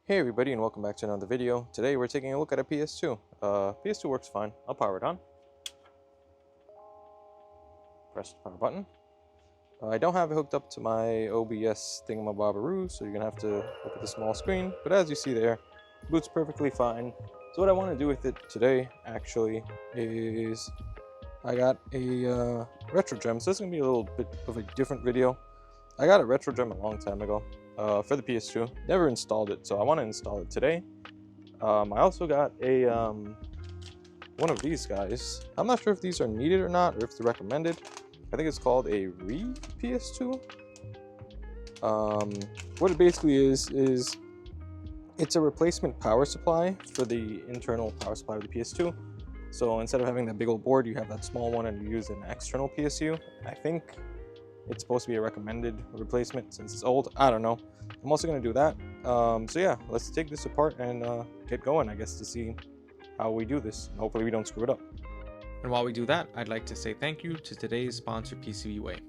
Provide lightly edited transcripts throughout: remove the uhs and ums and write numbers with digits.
Hey everybody, and welcome back to another video. Today we're taking a look at a PS2. PS2 works fine. I'll power it on. Press the power button. I don't have it hooked up to my OBS thingamabobberoo, so you're gonna have to look at the small screen. But as you see there, it boots perfectly fine. So what I want to do with it today, actually, is I got a retro gem. So this is gonna be a little bit of a different video. I got a retro gem a long time ago. For the PS2, never installed it, so I want to install it today. I also got a one of these guys. I'm not sure if these are needed or not, or if they're recommended. I think it's called a RePS2. What it basically is it's a replacement power supply for the internal power supply of the PS2. So instead of having that big old board, you have that small one, and you use an external PSU. I think it's supposed to be a recommended replacement since it's old. I don't know. I'm also going to do that. So yeah, let's take this apart and get going, I guess, to see how we do this. Hopefully we don't screw it up. And while we do that, I'd like to say thank you to today's sponsor, PCBWay.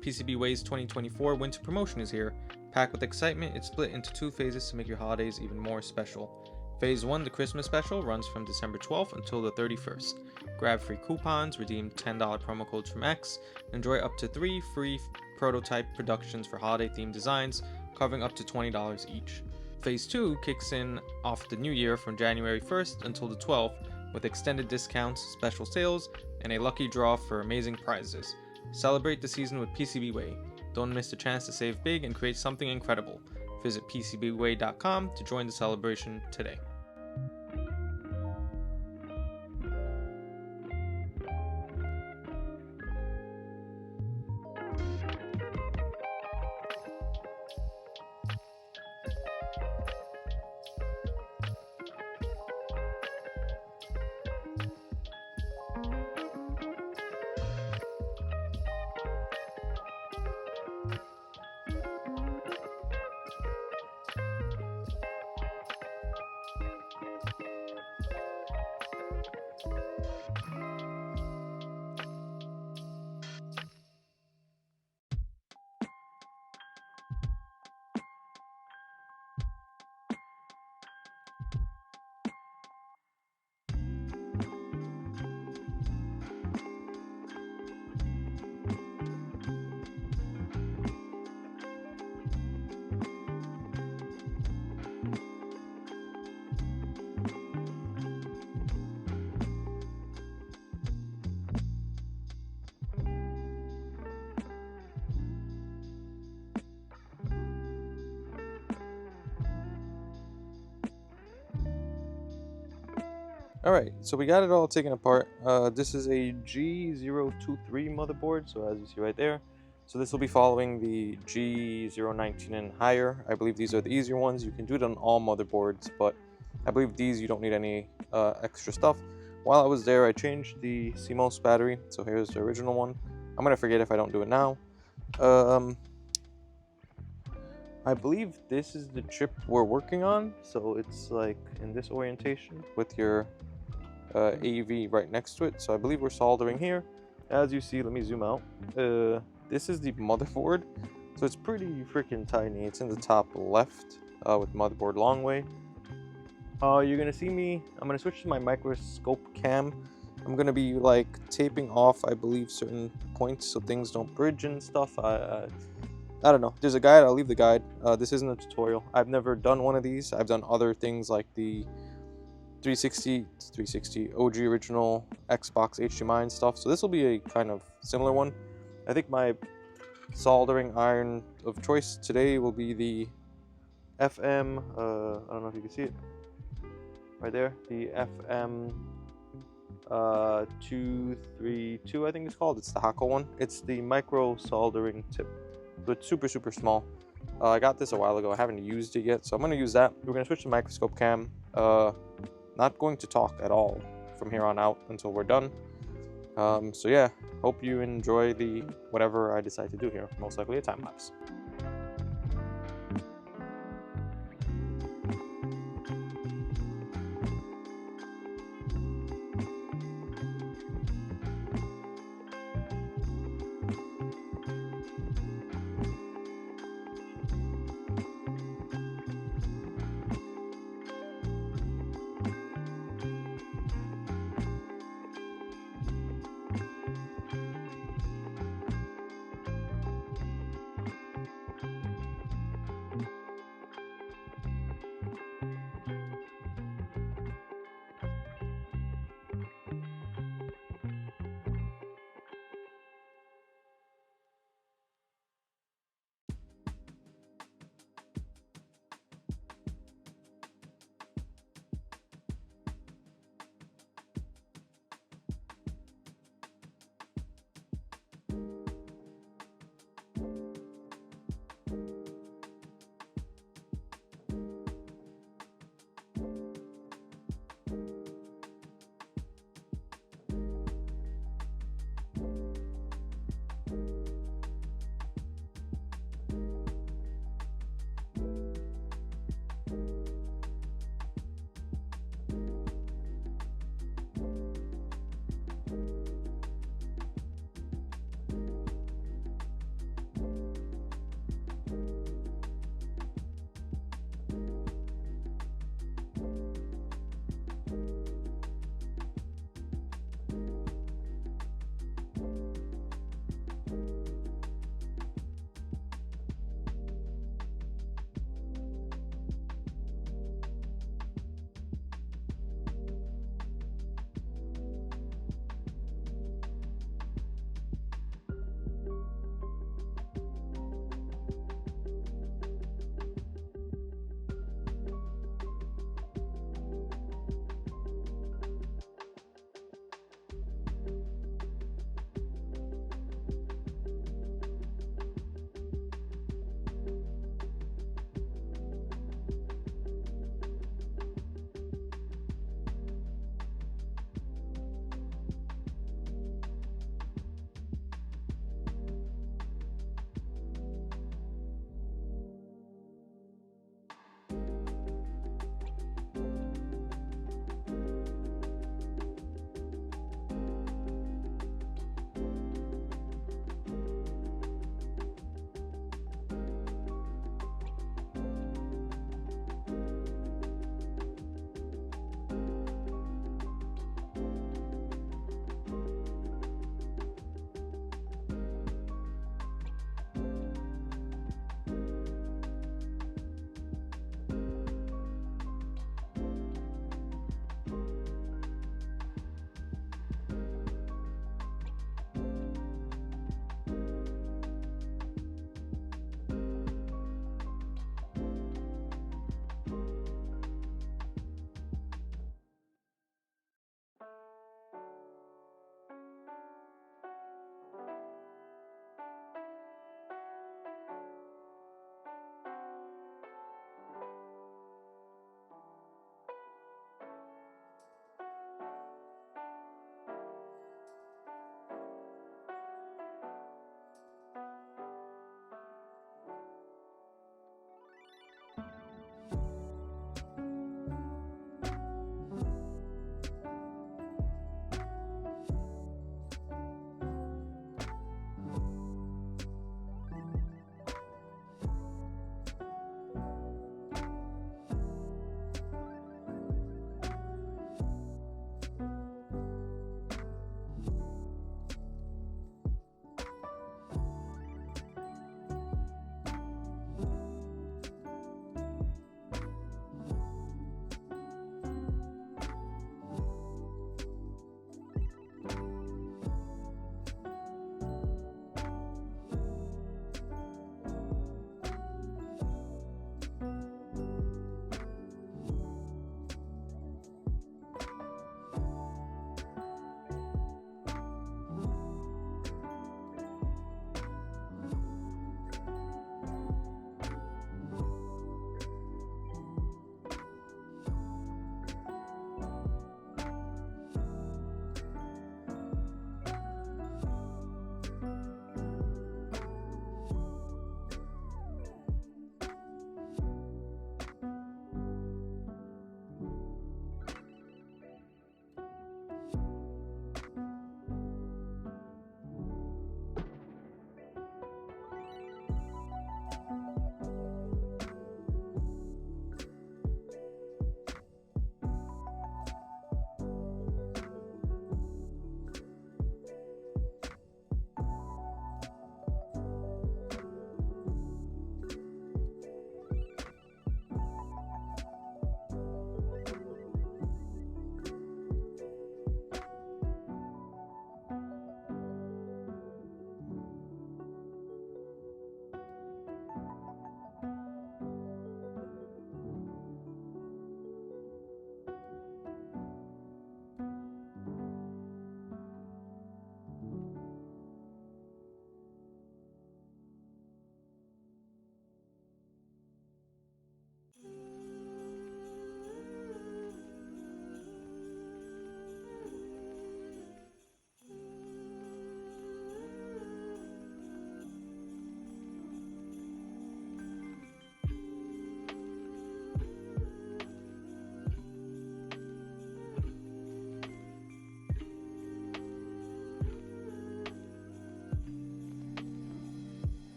PCBWay's 2024 winter promotion is here. Packed with excitement, it's split into two phases to make your holidays even more special. Phase 1, the Christmas special, runs from December 12th until the 31st. Grab free coupons, redeem $10 promo codes from X, and enjoy up to 3 free prototype productions for holiday-themed designs, covering up to $20 each. Phase 2 kicks in off the new year from January 1st until the 12th, with extended discounts, special sales, and a lucky draw for amazing prizes. Celebrate the season with PCBWay. Don't miss the chance to save big and create something incredible. Visit PCBWay.com to join the celebration today. Alright, so we got it all taken apart. This is a G023 motherboard, so as you see right there. So this will be following the G019 and higher. I believe these are the easier ones. You can do it on all motherboards, but I believe these you don't need any extra stuff. While I was there, I changed the CMOS battery, so here's the original one. I'm going to forget if I don't do it now. I believe this is the chip we're working on, so it's like in this orientation with your AV right next to it. So I believe we're soldering here. As you see, let me zoom out. This is the motherboard, so it's pretty freaking tiny. It's in the top left with motherboard long way. You're gonna see me, I'm gonna switch to my microscope cam. I'm gonna be like taping off, I believe, certain points so things don't bridge and stuff. I don't know. There's a guide. I'll leave the guide. This isn't a tutorial. I've never done one of these. I've done other things like the 360 OG original Xbox HDMI and stuff. So this will be a kind of similar one. I think my soldering iron of choice today will be the FM. I don't know if you can see it right there. The FM 232, I think it's called. It's the Hako one. It's the micro soldering tip. So it's super small. I got this a while ago. I haven't used it yet, so I'm going to use that. We're going to switch to microscope cam. Not going to talk at all from here on out until we're done. So yeah, hope you enjoy the whatever I decide to do here. Most likely a time lapse.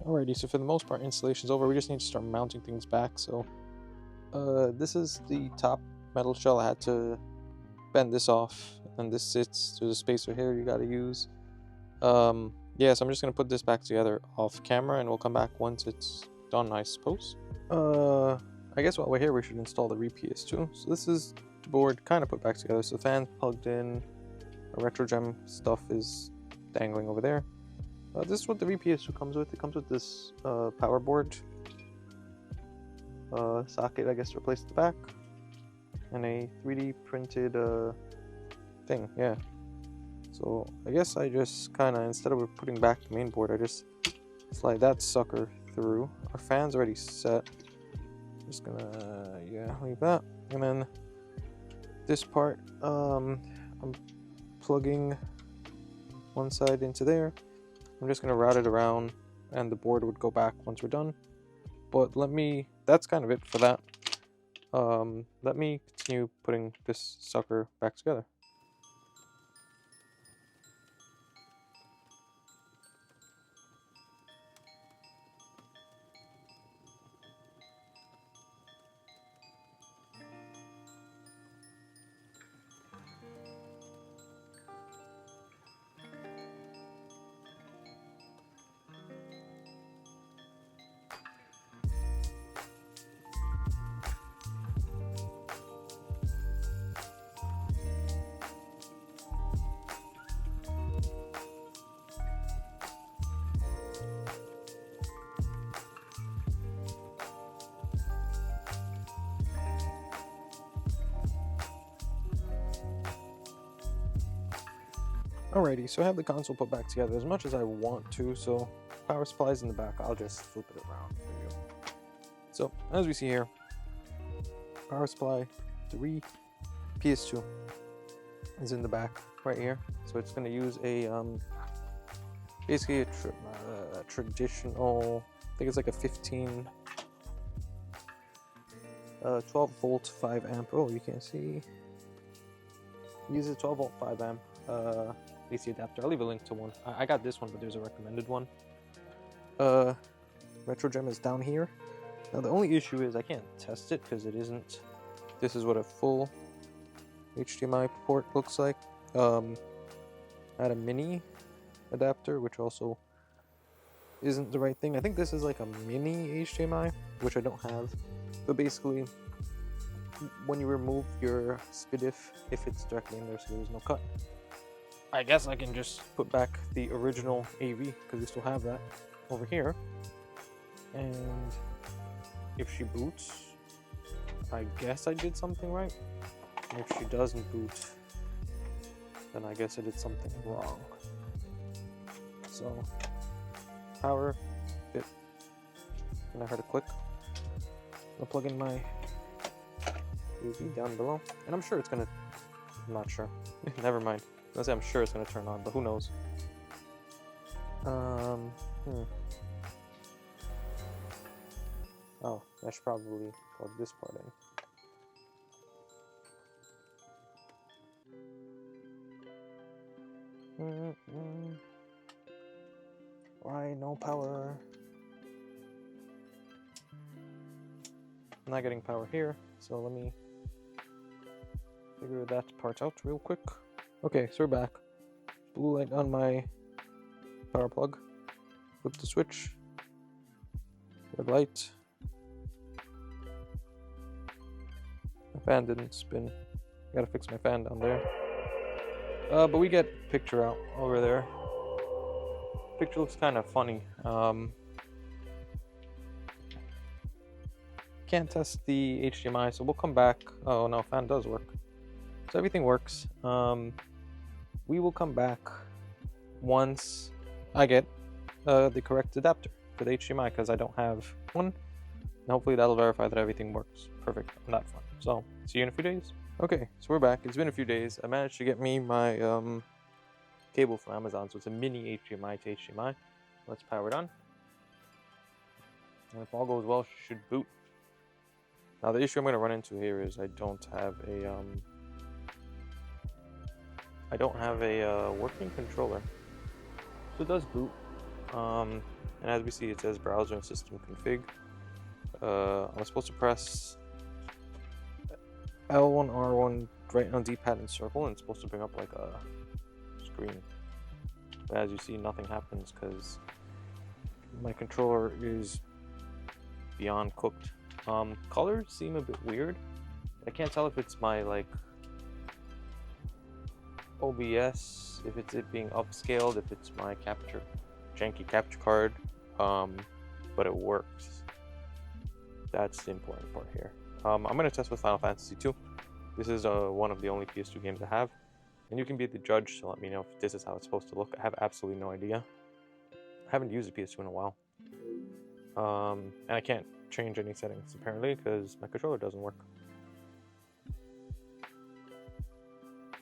Alrighty, so for the most part, installation's over. We just need to start mounting things back. So, this is the top metal shell. I had to bend this off, and this sits. There's a spacer here you gotta use. Yeah, so I'm just gonna put this back together off camera, and we'll come back once it's done, I suppose. I guess while we're here, we should install the RePS2. So this is the board kind of put back together. So the fan's plugged in. Our RetroGem stuff is dangling over there. This is what the RePS2 comes with. It comes with this power board socket, I guess, to replace the back, and a 3D printed thing. Yeah. So I guess I just kind of, instead of putting back the main board, I just slide that sucker through. Our fan's already set. Just gonna, yeah, leave that. And then this part, I'm plugging one side into there. I'm just gonna route it around, and the board would go back once we're done. But that's kind of it for that. Let me continue putting this sucker back together. Alrighty, so I have the console put back together as much as I want to, so power supply's in the back, I'll just flip it around for you. So, as we see here, power supply, the RePS2 is in the back right here. So it's going to use a, basically a traditional, I think it's like a 12 volt 5 amp, oh you can't see, use a 12 volt 5 amp AC adapter. I'll leave a link to one. I got this one, but there's a recommended one. RetroGem is down here. Now the only issue is I can't test it because it isn't. This is what a full HDMI port looks like. I had a mini adapter, which also isn't the right thing. I think this is like a mini HDMI, which I don't have. But basically, when you remove your SPDIF, if it's directly in there, so there's no cut, I guess I can just put back the original AV, because we still have that over here. And if she boots, I guess I did something right. And if she doesn't boot, then I guess I did something wrong. So, power, fit, and I heard a click. I'll plug in my AV down below, and I'm sure it's gonna, I'm not sure, never mind. I'm sure it's gonna turn on, but who knows? Oh, I should probably plug this part in. Why no power? I'm not getting power here, so let me figure that part out real quick. Okay, so we're back. Blue light on my power plug. Flip the switch. Red light. My fan didn't spin. Gotta fix my fan down there. But we get picture out over there. Picture looks kind of funny. Can't test the HDMI, so we'll come back. Oh no, fan does work. So everything works. We will come back once I get the correct adapter for the HDMI, because I don't have one. And hopefully that'll verify that everything works perfect on that front. So, see you in a few days. Okay, so we're back. It's been a few days. I managed to get me my cable from Amazon, so it's a mini HDMI to HDMI. Let's power it on. And if all goes well, she should boot. Now the issue I'm going to run into here is I don't have a working controller. So it does boot. And as we see, it says browser and system config. I'm supposed to press L1, R1 right on D-pad and circle, and it's supposed to bring up like a screen. But as you see, nothing happens because my controller is beyond cooked. Colors seem a bit weird. I can't tell if it's my like OBS, if it's it being upscaled, if it's my janky capture card, but it works. That's the important part here. I'm gonna test with Final Fantasy 2. This is one of the only PS2 games I have, and you can be the judge to let me know if this is how it's supposed to look. I have absolutely no idea. I haven't used a PS2 in a while, and I can't change any settings apparently because my controller doesn't work.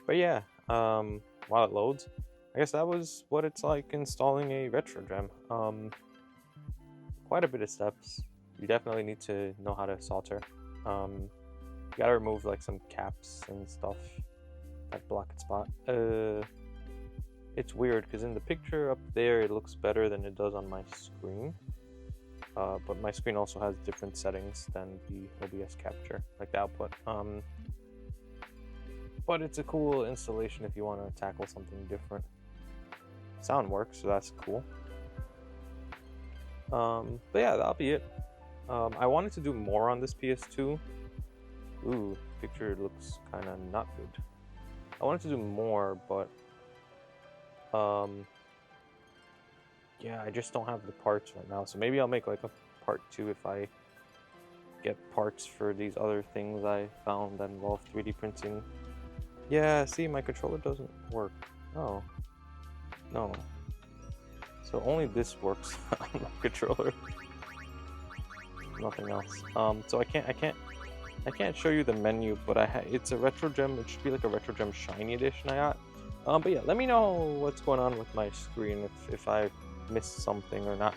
But yeah, while it loads, I guess that was what it's like installing a retro gem. Quite a bit of steps. You definitely need to know how to solder. You gotta remove like some caps and stuff that block its spot. It's weird because in the picture up there it looks better than it does on my screen. But my screen also has different settings than the OBS capture, like the output. But it's a cool installation if you want to tackle something different. Sound works, so that's cool. But yeah, that'll be it. I wanted to do more on this PS2. Ooh, picture looks kind of not good. I wanted to do more, but yeah, I just don't have the parts right now. So maybe I'll make like a part 2 if I get parts for these other things I found that involve 3D printing. Yeah, see, my controller doesn't work. Oh, no. So only this works on my controller. Nothing else. So I can't show you the menu, but it's a retro gem. It should be like a retro gem shiny edition I got. But yeah, let me know what's going on with my screen if I missed something or not.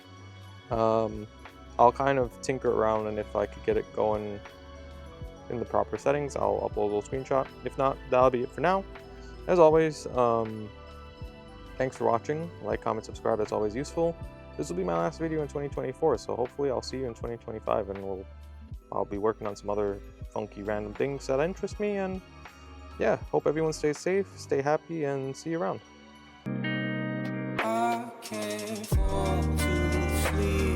I'll kind of tinker around, and if I could get it going in the proper settings, I'll upload a little screenshot. If not, that'll be it for now. As always, thanks for watching. Like, comment, subscribe. That's always useful. This will be my last video in 2024, so hopefully I'll see you in 2025, and I'll be working on some other funky random things that interest me. And yeah, hope everyone stays safe, stay happy, and see you around. I can't fall to sleep.